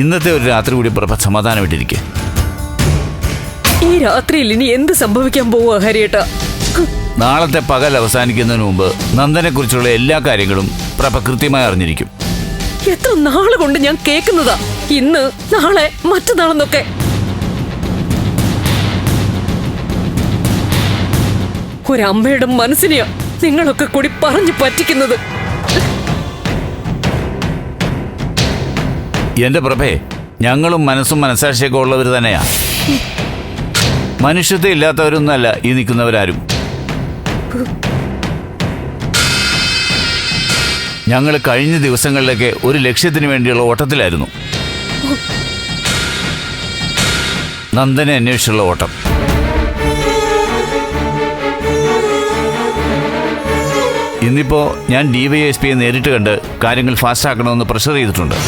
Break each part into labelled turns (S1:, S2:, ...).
S1: ഇന്നത്തെ ഒരു രാത്രി കൂടി പ്രഭ സമാധാനമായിട്ടിരിക്കെ.
S2: ഈ രാത്രിയിൽ ഇനി എന്ത് സംഭവിക്കാൻ പോവുക ഹരിയേട്ടാ?
S1: നാളത്തെ പകൽ അവസാനിക്കുന്നതിന് മുമ്പ് നന്ദനെ കുറിച്ചുള്ള എല്ലാ കാര്യങ്ങളും പ്രഭ കൃത്യമായി അറിഞ്ഞിരിക്കും.
S2: എത്ര നാള് കൊണ്ട് ഞാൻ കേൾക്കുന്നതാ, ഇന്ന് നാളെ മറ്റന്നാളെന്നൊക്കെ. ഒരമ്മയുടെ മനസ്സിനെയാ നിങ്ങളൊക്കെ കൂടി പറഞ്ഞു പറ്റിക്കുന്നത്.
S1: എന്റെ പ്രഭേ, ഞങ്ങളും മനസ്സും മനസാക്ഷിയൊക്കെ ഉള്ളവർ തന്നെയാ. മനുഷ്യത്വം ഇല്ലാത്തവരൊന്നുമല്ല ഈ നിൽക്കുന്നവരാരും. ഞങ്ങൾ കഴിഞ്ഞ ദിവസങ്ങളിലൊക്കെ ഒരു ലക്ഷ്യത്തിന് വേണ്ടിയുള്ള ഓട്ടത്തിലായിരുന്നു. നന്ദനെ അന്വേഷിച്ചുള്ള ഓട്ടം. ഇന്നിപ്പോ ഞാൻ DYSPയെ നേരിട്ട് കണ്ട് കാര്യങ്ങൾ ഫാസ്റ്റ് ആക്കണമെന്ന് പ്രഷർ ചെയ്തിട്ടുണ്ട്.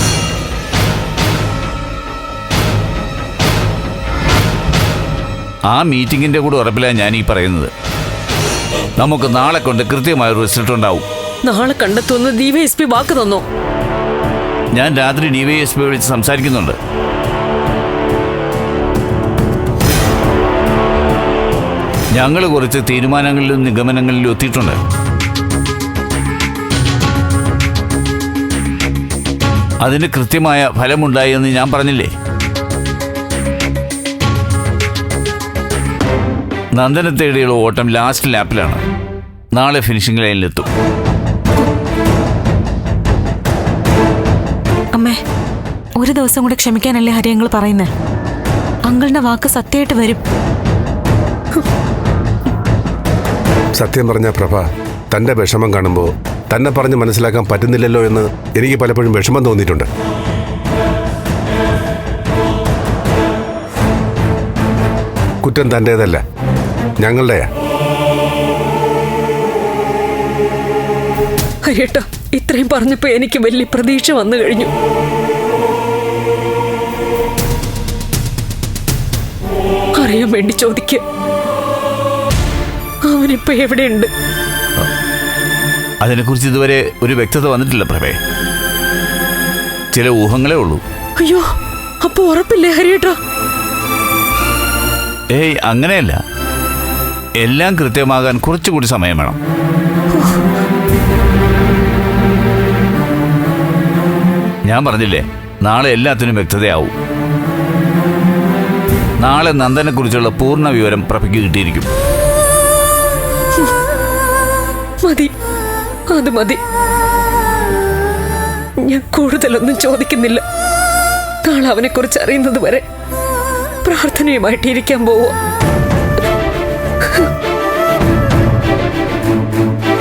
S1: ആ മീറ്റിംഗിന്റെ കൂടെ ഉറപ്പിലാണ് ഞാൻ ഈ പറയുന്നത്. നമുക്ക് നാളെ കൊണ്ട് കൃത്യമായ ഒരു റിസൾട്ട് ഉണ്ടാവും.
S2: നാളെ കണ്ടെത്തുന്ന DYSP വാക്ക് തന്നോ?
S1: ഞാൻ രാത്രി DYSP വിളിച്ച് സംസാരിക്കുന്നുണ്ട്. ഞങ്ങൾ കുറച്ച് തീരുമാനങ്ങളിലും നിഗമനങ്ങളിലും എത്തിയിട്ടുണ്ട്. അതിന് കൃത്യമായ ഫലമുണ്ടായി എന്ന് ഞാൻ പറഞ്ഞില്ലേ? നന്ദനെ തേടിയുള്ള ഓട്ടം ലാസ്റ്റ് ലാപ്പിലാണ്. നാളെ ഫിനിഷിംഗ് ലൈനിലെത്തും.
S3: അമ്മേ, ഒരു ദിവസം കൂടെ ക്ഷമിക്കാനല്ലേ ഹരിയങ്ങൾ പറയുന്നേ? അങ്കിളിന്റെ വാക്ക് സത്യമായിട്ട് വരും.
S4: സത്യം പറഞ്ഞ പ്രഭ, തന്റെ വിഷമം കാണുമ്പോൾ തന്നെ പറഞ്ഞ് മനസ്സിലാക്കാൻ പറ്റുന്നില്ലല്ലോ എന്ന് എനിക്ക് പലപ്പോഴും വിഷമം തോന്നിയിട്ടുണ്ട്. കുറ്റം തൻ്റേതല്ല, ഞങ്ങളുടെയാ.
S2: ഹരിയേട്ടാ, ഇത്രയും പറഞ്ഞപ്പോ എനിക്ക് വലിയ പ്രതീക്ഷ വന്നു കഴിഞ്ഞു. അറിയാൻ വേണ്ടി ചോദിക്കുക, അവനിപ്പോ എവിടെയുണ്ട്?
S1: അതിനെക്കുറിച്ച് ഇതുവരെ ഒരു വ്യക്തത വന്നിട്ടില്ല പ്രഭേ. ചില ഊഹങ്ങളേ ഉള്ളൂ.
S2: അയ്യോ, അപ്പൊ ഉറപ്പില്ലേ ഹരിയേട്ടാ?
S1: ഏയ്, അങ്ങനെയല്ല. എല്ലാം കൃത്യമാകാൻ കുറച്ചുകൂടി സമയം വേണം. ഞാൻ പറഞ്ഞില്ലേ, നാളെ എല്ലാത്തിനും വ്യക്തതയാവും. നാളെ നന്ദനെ കുറിച്ചുള്ള പൂർണ്ണ വിവരം പ്രഭയ്ക്ക് കിട്ടിയിരിക്കും.
S2: മതി, അത് മതി. ഞാൻ കൂടുതലൊന്നും ചോദിക്കുന്നില്ല. നാളെ അവനെ കുറിച്ച് അറിയുന്നത് വരെ പ്രാർത്ഥനയുമായിട്ടിരിക്കാൻ പോവോ?